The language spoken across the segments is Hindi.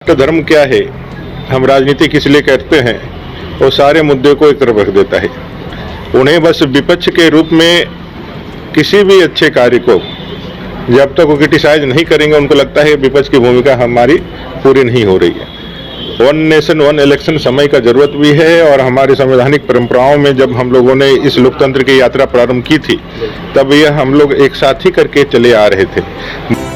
राष्ट्र धर्म क्या है, हम राजनीति किस लिए करते हैं, वो सारे मुद्दे को एक तरफ रख देता है। उन्हें बस विपक्ष के रूप में किसी भी अच्छे कार्य को जब तक वो क्रिटिसाइज नहीं करेंगे, उनको लगता है विपक्ष की भूमिका हमारी पूरी नहीं हो रही है। वन नेशन वन इलेक्शन समय का जरूरत भी है, और हमारी संवैधानिक परंपराओं में जब हम लोगों ने इस लोकतंत्र की यात्रा प्रारंभ की थी, तब यह हम लोग एक साथ ही करके चले आ रहे थे।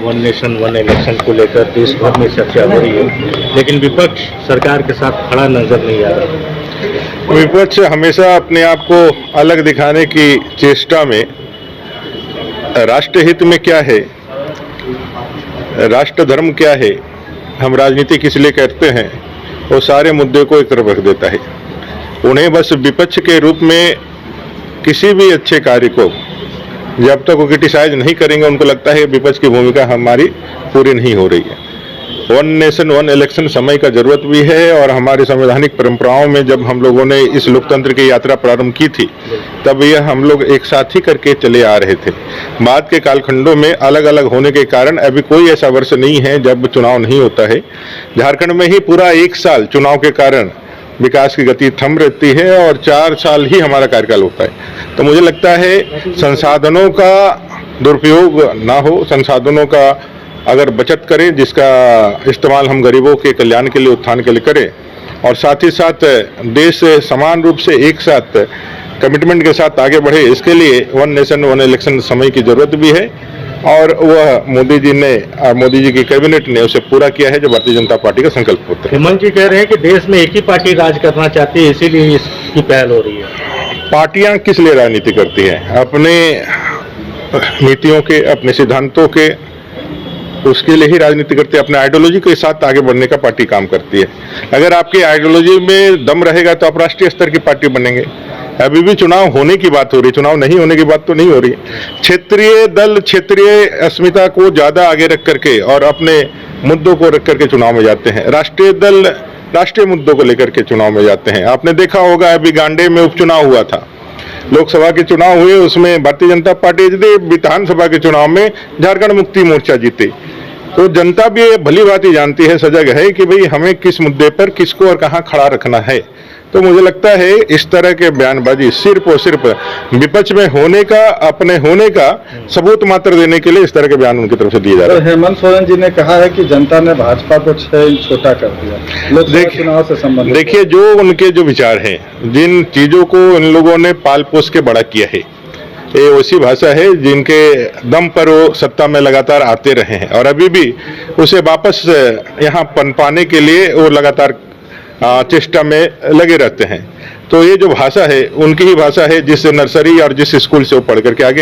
वन नेशन वन इलेक्शन को लेकर देश भर में चर्चा हो रही है, लेकिन विपक्ष सरकार के साथ खड़ा नजर नहीं आ रहा। विपक्ष हमेशा अपने आप को अलग दिखाने की चेष्टा में राष्ट्र हित में क्या है, राष्ट्र धर्म क्या है, हम राजनीति किस लिए करते हैं, वो सारे मुद्दे को एक तरफ रख देता है। उन्हें बस विपक्ष के रूप में किसी भी अच्छे कार्य को जब तक वो क्रिटिसाइज नहीं करेंगे, उनको लगता है विपक्ष की भूमिका हमारी पूरी नहीं हो रही है। वन नेशन वन इलेक्शन समय का जरूरत भी है, और हमारी संवैधानिक परंपराओं में जब हम लोगों ने इस लोकतंत्र की यात्रा प्रारंभ की थी, तब यह हम लोग एक साथ ही करके चले आ रहे थे। बाद के कालखंडों में अलग अलग होने के कारण अभी कोई ऐसा वर्ष नहीं है जब चुनाव नहीं होता है। झारखंड में ही पूरा 1 साल चुनाव के कारण विकास की गति थम रहती है, और 4 साल ही हमारा कार्यकाल होता है। तो मुझे लगता है संसाधनों का दुरुपयोग ना हो, संसाधनों का अगर बचत करें, जिसका इस्तेमाल हम गरीबों के कल्याण के लिए, उत्थान के लिए करें, और साथ ही साथ देश समान रूप से एक साथ कमिटमेंट के साथ आगे बढ़े, इसके लिए वन नेशन वन इलेक्शन समय की जरूरत भी है। और वह मोदी जी ने और मोदी जी की कैबिनेट ने उसे पूरा किया है, जो भारतीय जनता पार्टी का संकल्प होता है। हेमंत जी कह रहे हैं कि देश में एक ही पार्टी राज करना चाहती है, इसीलिए इसकी पहल हो रही है। पार्टियां किस लिए राजनीति करती है? अपने नीतियों के, अपने सिद्धांतों के, उसके लिए ही राजनीति करती है। अपने आइडियोलॉजी के साथ आगे बढ़ने का पार्टी काम करती है। अगर आपकी आइडियोलॉजी में दम रहेगा तो आप राष्ट्रीय स्तर की पार्टी बनेंगे। अभी भी चुनाव होने की बात हो रही, चुनाव नहीं होने की बात तो नहीं हो रही। क्षेत्रीय दल क्षेत्रीय अस्मिता को ज्यादा आगे रख करके और अपने मुद्दों को रख करके चुनाव में जाते हैं। राष्ट्रीय दल राष्ट्रीय मुद्दों को लेकर के चुनाव में जाते हैं। आपने देखा होगा, अभी गांडे में उपचुनाव हुआ था, लोकसभा के चुनाव हुए, उसमें भारतीय जनता पार्टी जीती। विधानसभा के चुनाव में झारखंड मुक्ति मोर्चा जीते। तो जनता भी भली बात ही जानती है, सजग है कि भाई हमें किस मुद्दे पर किसको और कहां खड़ा रखना है। तो मुझे लगता है इस तरह के बयानबाजी सिर्फ और सिर्फ विपक्ष में होने का, अपने होने का सबूत मात्र देने के लिए इस तरह के बयान उनकी तरफ से दिए जा रहे हैं। हेमंत सोरेन जी ने कहा है कि जनता ने भाजपा को 6 इंच छोटा कर दिया लोकसभा चुनाव से संबंधित। देखिए, जो उनके जो विचार हैं, जिन चीजों को इन लोगों ने पाल पोस के बड़ा किया है, ये वैसी भाषा है जिनके दम पर वो सत्ता में लगातार आते रहे हैं, और अभी भी उसे वापस यहाँ पनपाने के लिए वो लगातार चेष्टा में लगे रहते हैं। तो ये जो भाषा है, उनकी ही भाषा है, जिस नर्सरी और जिस स्कूल से वो पढ़ करके आगे